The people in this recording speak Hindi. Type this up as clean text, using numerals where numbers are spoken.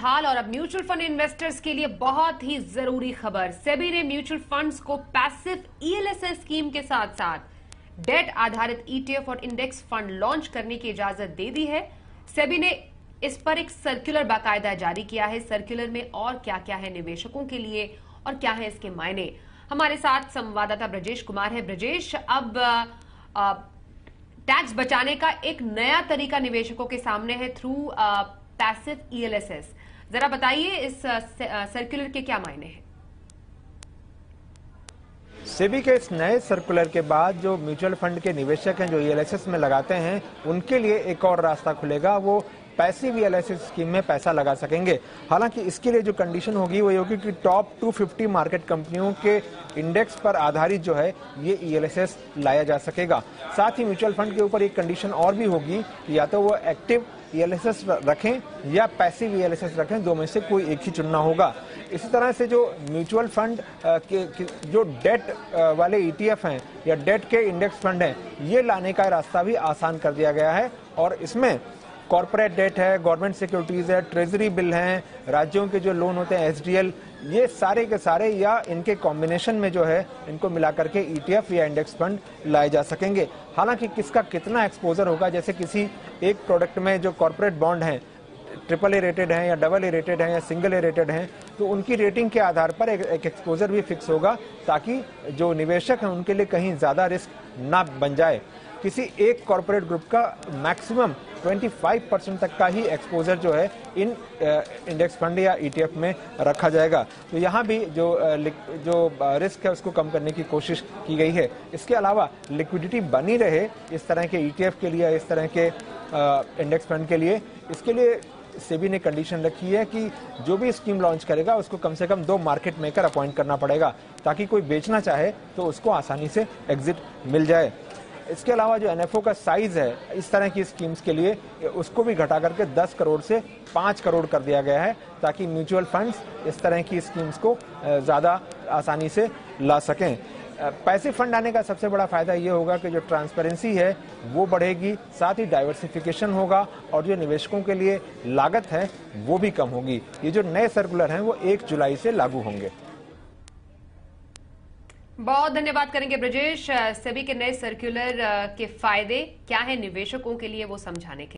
हाल और अब म्यूचुअल फंड इन्वेस्टर्स के लिए बहुत ही जरूरी खबर। सेबी ने म्यूचुअल फंड्स को पैसिव ईएलएसएस स्कीम के साथ साथ डेट आधारित ईटीएफ और इंडेक्स फंड लॉन्च करने की इजाजत दे दी है। सेबी ने इस पर एक सर्कुलर बाकायदा जारी किया है। सर्कुलर में और क्या क्या है निवेशकों के लिए और क्या है इसके मायने, हमारे साथ संवाददाता ब्रजेश कुमार है। ब्रजेश, अब टैक्स बचाने का एक नया तरीका निवेशकों के सामने है थ्रू पैसिव ईएलएसएस। जरा बताइए इस सर्कुलर के क्या मायने हैं? सेबी के इस नए सर्कुलर के बाद जो म्यूचुअल फंड के निवेशक हैं जो ईएलएसएस में लगाते हैं, उनके लिए एक और रास्ता खुलेगा। वो पैसिव ईएलएसएस स्कीम में पैसा लगा सकेंगे। हालांकि इसके लिए जो कंडीशन होगी वो ये होगी कि टॉप 250 मार्केट कंपनियों के इंडेक्स पर आधारित जो है ये ईएलएसएस लाया जा सकेगा। साथ ही म्यूचुअल फंड के ऊपर एक कंडीशन और भी होगी कि या तो वो एक्टिव ईएलएसएस रखें या पैसिव ईएलएसएस रखें, दो में से कोई एक ही चुनना होगा। इसी तरह से जो म्यूचुअल फंड के जो डेट वाले ईटीएफ हैं या डेट के इंडेक्स फंड हैं, ये लाने का रास्ता भी आसान कर दिया गया है। और इसमें कॉर्पोरेट डेट है, गवर्नमेंट सिक्योरिटीज है, ट्रेजरी बिल हैं, राज्यों के जो लोन होते हैं एसडीएल, ये सारे के सारे या इनके कॉम्बिनेशन में जो है इनको मिला करके ईटीएफ या इंडेक्स फंड लाए जा सकेंगे। हालांकि किसका कितना एक्सपोजर होगा, जैसे किसी एक प्रोडक्ट में जो कॉर्पोरेट बॉन्ड हैं ट्रिपल ए रेटेड हैं या डबल ए रेटेड हैं या सिंगल ए रेटेड हैं, तो उनकी रेटिंग के आधार पर एक एक्सपोजर भी फिक्स होगा, ताकि जो निवेशक हैं उनके लिए कहीं ज्यादा रिस्क ना बन जाए। किसी एक कॉर्पोरेट ग्रुप का मैक्सिमम 25% तक का ही एक्सपोजर जो है इन इंडेक्स फंड या ईटीएफ में रखा जाएगा। तो यहाँ भी जो रिस्क है उसको कम करने की कोशिश की गई है। इसके अलावा लिक्विडिटी बनी रहे इस तरह के ईटीएफ के लिए, इस तरह के इंडेक्स फंड के लिए, इसके लिए सेबी ने कंडीशन रखी है कि जो भी स्कीम लॉन्च करेगा उसको कम से कम 2 मार्केट मेकर अपॉइंट करना पड़ेगा, ताकि कोई बेचना चाहे तो उसको आसानी से एग्जिट मिल जाए। इसके अलावा जो एनएफओ का साइज है इस तरह की स्कीम्स के लिए, उसको भी घटा करके 10 करोड़ से 5 करोड़ कर दिया गया है, ताकि म्यूचुअल फंड्स इस तरह की स्कीम्स को ज़्यादा आसानी से ला सकें। पैसिव फंड आने का सबसे बड़ा फायदा ये होगा कि जो ट्रांसपेरेंसी है वो बढ़ेगी, साथ ही डाइवर्सिफिकेशन होगा और जो निवेशकों के लिए लागत है वो भी कम होगी। ये जो नए सर्कुलर हैं वो 1 जुलाई से लागू होंगे। बहुत धन्यवाद करेंगे ब्रजेश। सेबी के नए सर्कुलर के फायदे क्या है निवेशकों के लिए वो समझाने के